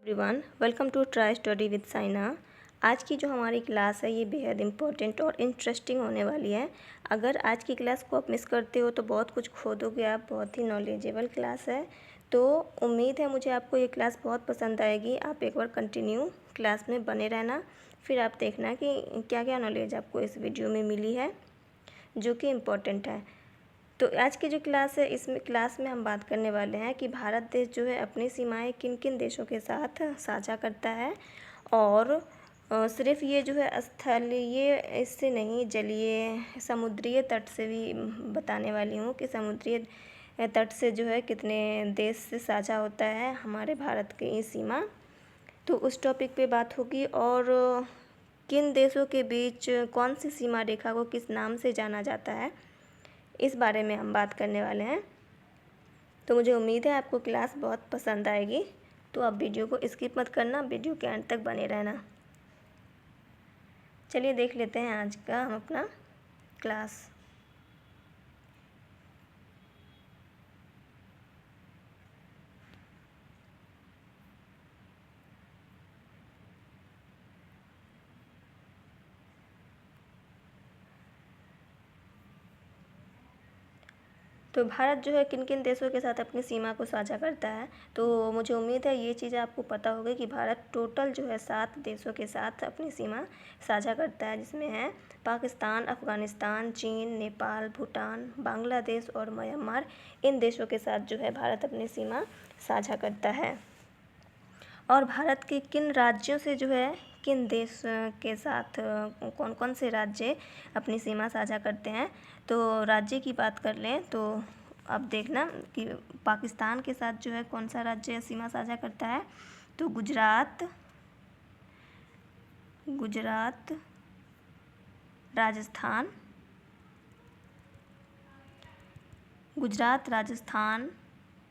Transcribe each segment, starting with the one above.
Everyone, welcome to try study with Saina. आज की जो हमारी क्लास है ये बेहद इम्पोर्टेंट और इंटरेस्टिंग होने वाली है। अगर आज की क्लास को आप मिस करते हो तो बहुत कुछ खो दोगे आप। बहुत ही नॉलेजेबल क्लास है, तो उम्मीद है मुझे आपको ये क्लास बहुत पसंद आएगी। आप एक बार कंटिन्यू क्लास में बने रहना, फिर आप देखना कि क्या क्या नॉलेज आपको इस वीडियो में मिली है जो कि इम्पोर्टेंट है। तो आज की जो क्लास है इसमें क्लास में हम बात करने वाले हैं कि भारत देश जो है अपनी सीमाएं किन किन देशों के साथ साझा करता है। और सिर्फ ये जो है स्थलीय इससे नहीं, जलीय समुद्रीय तट से भी बताने वाली हूँ कि समुद्रीय तट से जो है कितने देश से साझा होता है हमारे भारत की ये सीमा। तो उस टॉपिक पे बात होगी। और किन देशों के बीच कौन सी सीमा रेखा को किस नाम से जाना जाता है, इस बारे में हम बात करने वाले हैं। तो मुझे उम्मीद है आपको क्लास बहुत पसंद आएगी। तो आप वीडियो को स्किप मत करना, वीडियो के अंत तक बने रहना। चलिए देख लेते हैं आज का हम अपना क्लास। तो भारत जो है किन किन देशों के साथ अपनी सीमा को साझा करता है, तो मुझे उम्मीद है ये चीज़ आपको पता होगी कि भारत टोटल जो है 7 देशों के साथ अपनी सीमा साझा करता है, जिसमें है पाकिस्तान, अफ़गानिस्तान, चीन, नेपाल, भूटान, बांग्लादेश और म्यांमार। इन देशों के साथ जो है भारत अपनी सीमा साझा करता है। और भारत के किन राज्यों से जो है किन देश के साथ कौन कौन से राज्य अपनी सीमा साझा करते हैं, तो राज्य की बात कर लें तो अब देखना कि पाकिस्तान के साथ जो है कौन सा राज्य सीमा साझा करता है। तो गुजरात, राजस्थान,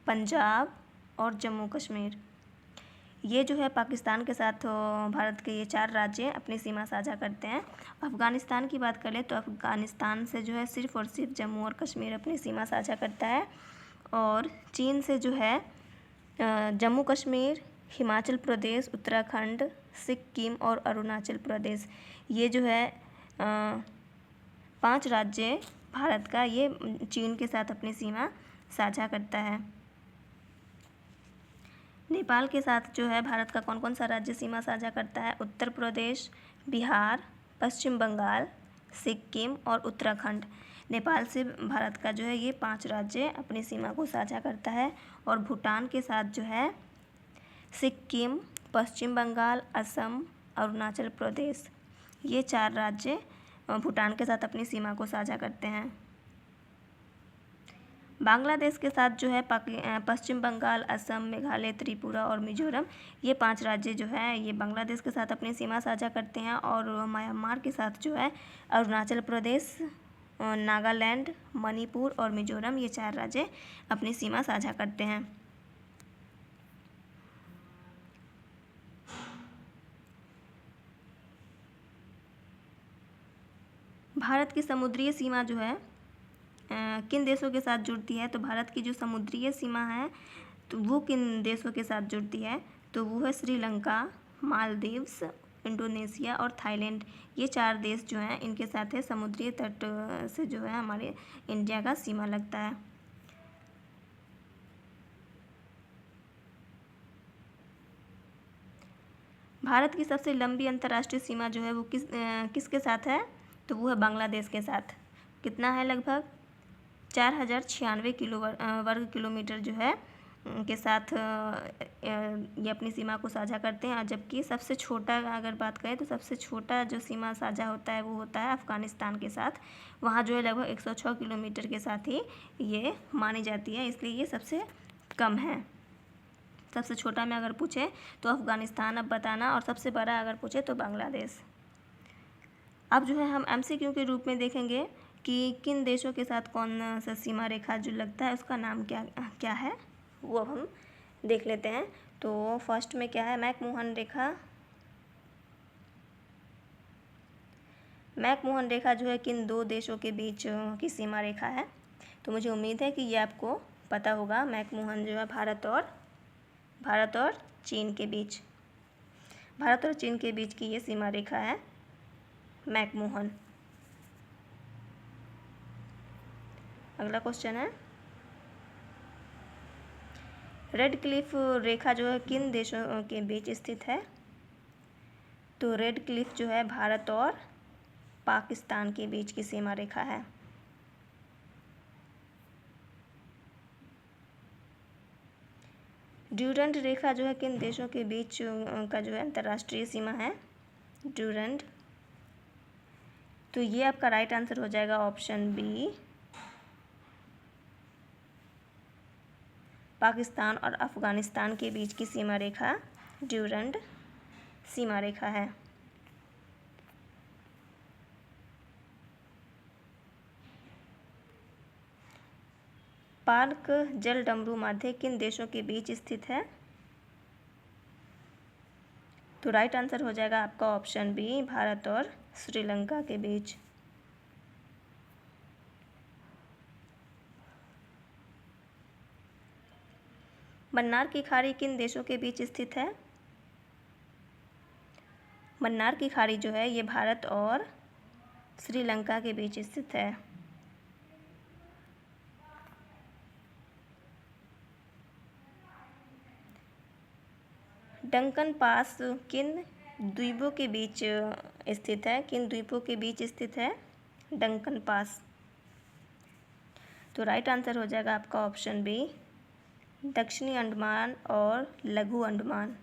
पंजाब और जम्मू कश्मीर, ये जो है पाकिस्तान के साथ भारत के ये 4 राज्य अपनी सीमा साझा करते हैं। अफ़गानिस्तान की बात करें तो अफ़गानिस्तान से जो है सिर्फ़ और सिर्फ जम्मू और कश्मीर अपनी सीमा साझा करता है। और चीन से जो है जम्मू कश्मीर, हिमाचल प्रदेश, उत्तराखंड, सिक्किम और अरुणाचल प्रदेश, ये जो है 5 राज्य भारत का ये चीन के साथ अपनी सीमा साझा करता है। नेपाल के साथ जो है भारत का कौन कौन सा राज्य सीमा साझा करता है? उत्तर प्रदेश, बिहार, पश्चिम बंगाल, सिक्किम और उत्तराखंड। नेपाल से भारत का जो है ये 5 राज्य अपनी सीमा को साझा करता है। और भूटान के साथ जो है सिक्किम, पश्चिम बंगाल, असम, अरुणाचल प्रदेश, ये 4 राज्य भूटान के साथ अपनी सीमा को साझा करते हैं। बांग्लादेश के साथ जो है पश्चिम बंगाल, असम, मेघालय, त्रिपुरा और मिजोरम, ये 5 राज्य जो है ये बांग्लादेश के साथ अपनी सीमा साझा करते हैं। और म्यांमार के साथ जो है अरुणाचल प्रदेश, नागालैंड, मणिपुर और मिजोरम, ये 4 राज्य अपनी सीमा साझा करते हैं। भारत की समुद्रीय सीमा जो है किन देशों के साथ जुड़ती है, तो भारत की जो समुद्रीय सीमा है तो वो किन देशों के साथ जुड़ती है, तो वो है श्रीलंका, मालदीव्स, इंडोनेशिया और थाईलैंड। ये 4 देश जो हैं इनके साथ है समुद्री तट से जो है हमारे इंडिया का सीमा लगता है। भारत की सबसे लंबी अंतर्राष्ट्रीय सीमा जो है वो किसके साथ है, तो वो है बांग्लादेश के साथ। कितना है? लगभग 4096 वर्ग किलोमीटर जो है के साथ ये अपनी सीमा को साझा करते हैं। और जबकि सबसे छोटा अगर बात करें तो सबसे छोटा जो सीमा साझा होता है वो होता है अफ़गानिस्तान के साथ। वहाँ जो है लगभग 106 किलोमीटर के साथ ही ये मानी जाती है, इसलिए ये सबसे कम है। सबसे छोटा में अगर पूछे तो अफ़गानिस्तान अब बताना, और सबसे बड़ा अगर पूछे तो बांग्लादेश। अब जो है हम MCQ के रूप में देखेंगे कि किन देशों के साथ कौन सा सीमा रेखा जो लगता है उसका नाम क्या क्या है, वो अब हम देख लेते हैं। तो फर्स्ट में क्या है? मैकमोहन रेखा। मैकमोहन रेखा जो है किन 2 देशों के बीच की सीमा रेखा है, तो मुझे उम्मीद है कि ये आपको पता होगा। मैकमोहन जो है भारत और भारत और चीन के बीच। भारत और चीन के बीच की ये सीमा रेखा है मैकमोहन। अगला क्वेश्चन है, रेड क्लिफ रेखा जो है किन देशों के बीच स्थित है? तो रेड क्लिफ जो है भारत और पाकिस्तान के बीच की सीमा रेखा है। ड्यूरंड रेखा जो है किन देशों के बीच का जो है अंतर्राष्ट्रीय सीमा है? ड्यूरंड। तो ये आपका राइट आंसर हो जाएगा ऑप्शन बी, पाकिस्तान और अफ़गानिस्तान के बीच की सीमा रेखा ड्यूरंड सीमा रेखा है। पार्क जल डमरू माध्ये किन देशों के बीच स्थित है? तो राइट आंसर हो जाएगा आपका ऑप्शन बी, भारत और श्रीलंका के बीच। मन्नार की खाड़ी किन देशों के बीच स्थित है? मन्नार की खाड़ी जो है ये भारत और श्रीलंका के बीच स्थित है। डंकन पास किन द्वीपों के बीच स्थित है? किन द्वीपों के बीच स्थित है डंकन पास? तो राइट आंसर हो जाएगा आपका ऑप्शन बी, दक्षिणी अंडमान और लघु अंडमान।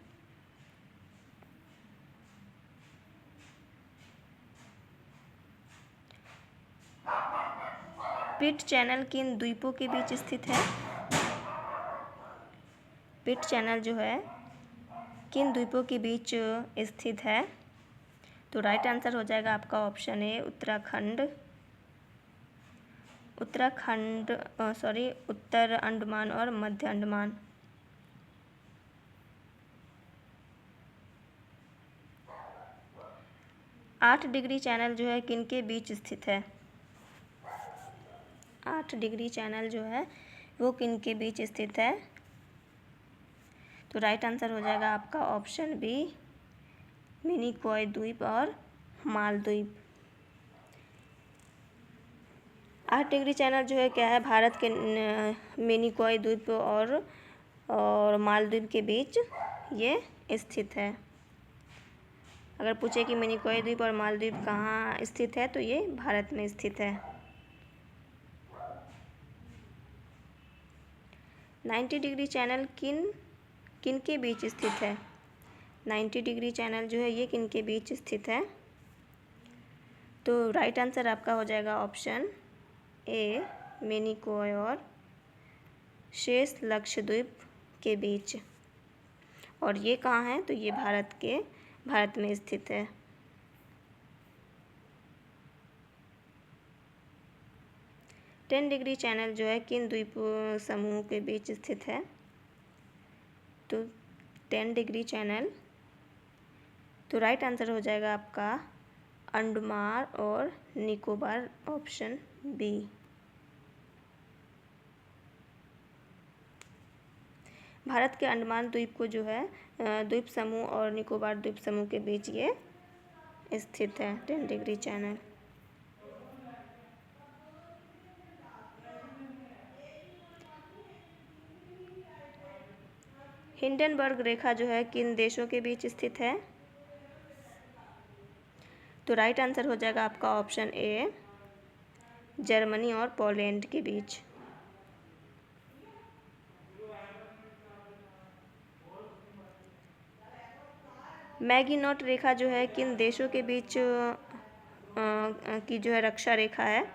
पिट चैनल किन द्वीपों के बीच स्थित है? पिट चैनल जो है किन द्वीपों के बीच स्थित है? तो राइट आंसर हो जाएगा आपका ऑप्शन ए, उत्तर अंडमान और मध्य अंडमान। आठ डिग्री चैनल जो है किन के बीच स्थित है? 8 डिग्री चैनल जो है वो किन के बीच स्थित है? तो राइट आंसर हो जाएगा आपका ऑप्शन बी, मिनिकॉय द्वीप और मालदीव। 8 डिग्री चैनल जो है क्या है, भारत के मिनिकॉय द्वीप और मालदीव के बीच ये स्थित है। अगर पूछे कि मिनिकॉय द्वीप और मालदीव कहाँ स्थित है तो ये भारत में स्थित है। 90 डिग्री चैनल किन के बीच स्थित है? 90 डिग्री चैनल जो है ये किन के बीच स्थित है? तो राइट आंसर आपका हो जाएगा ऑप्शन ए, मिनिकॉय और शेष लक्षद्वीप के बीच। और ये कहाँ है? तो ये भारत में स्थित है। टेन डिग्री चैनल जो है किन द्वीप समूह के बीच स्थित है? तो 10 डिग्री चैनल, तो राइट आंसर हो जाएगा आपका अंडमान और निकोबार, ऑप्शन बी। भारत के अंडमान द्वीप को जो है द्वीप समूह और निकोबार द्वीप समूह के बीच ये स्थित है 10 डिग्री चैनल। हिंडनबर्ग रेखा जो है किन देशों के बीच स्थित है? तो राइट आंसर हो जाएगा आपका ऑप्शन ए, जर्मनी और पोलैंड के बीच। मैगीनॉट रेखा जो है किन देशों के बीच की जो है रक्षा रेखा है?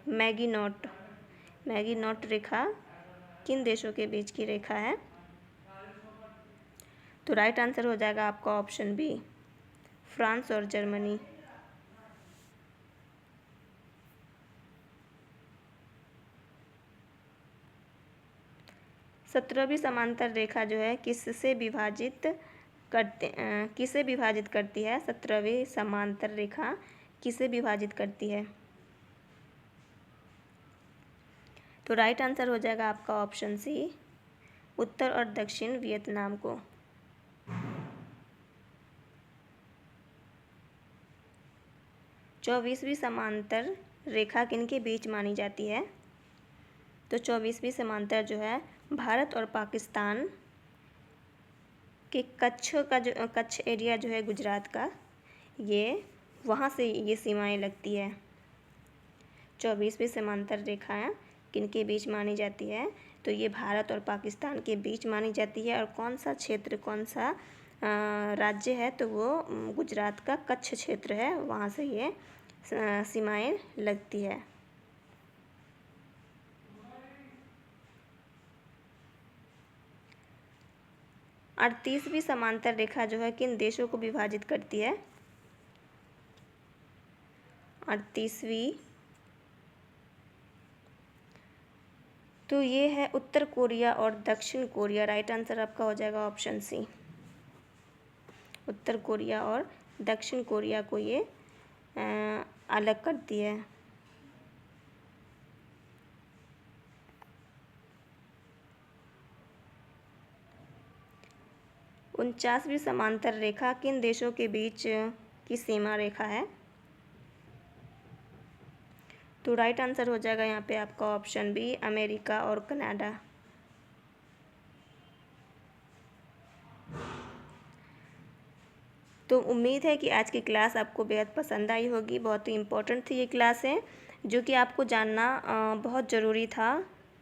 मैगीनॉट रेखा किन देशों के बीच की रेखा है? तो राइट आंसर हो जाएगा आपका ऑप्शन बी, फ्रांस और जर्मनी। सत्रहवीं समांतर रेखा जो है किसे विभाजित करती है? 17वीं समांतर रेखा किसे विभाजित करती है? तो राइट आंसर हो जाएगा आपका ऑप्शन सी, उत्तर और दक्षिण वियतनाम को। चौबीसवीं समांतर रेखा किनके बीच मानी जाती है? तो 24वीं समांतर जो है भारत और पाकिस्तान कि कच्छ एरिया जो है गुजरात का, ये वहाँ से ये सीमाएं लगती है। 24वीं समांतर रेखाएं किनके बीच मानी जाती है? तो ये भारत और पाकिस्तान के बीच मानी जाती है। और कौन सा क्षेत्र, कौन सा राज्य है? तो वो गुजरात का कच्छ क्षेत्र है, वहाँ से ये सीमाएं लगती है। 38वीं समांतर रेखा जो है किन देशों को विभाजित करती है? 38वीं, तो ये है उत्तर कोरिया और दक्षिण कोरिया। राइट आंसर आपका हो जाएगा ऑप्शन सी। उत्तर कोरिया और दक्षिण कोरिया को ये अलग करती है। 49वीं समांतर रेखा किन देशों के बीच की सीमा रेखा है? तो राइट आंसर हो जाएगा यहाँ पे आपका ऑप्शन बी, अमेरिका और कनाडा। तो उम्मीद है कि आज की क्लास आपको बेहद पसंद आई होगी। बहुत ही इम्पोर्टेंट थी ये क्लासें, जो कि आपको जानना बहुत ज़रूरी था।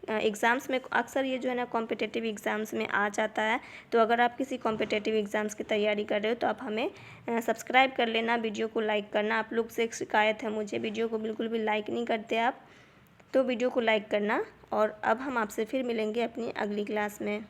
एग्ज़ाम्स में अक्सर ये जो है ना कॉम्पिटिटिव एग्ज़ाम्स में आ जाता है। तो अगर आप किसी कॉम्पिटिटिव एग्ज़ाम्स की तैयारी कर रहे हो तो आप हमें सब्सक्राइब कर लेना, वीडियो को लाइक करना। आप लोग से एक शिकायत है मुझे, वीडियो को बिल्कुल भी लाइक नहीं करते आप, तो वीडियो को लाइक करना। और अब हम आपसे फिर मिलेंगे अपनी अगली क्लास में।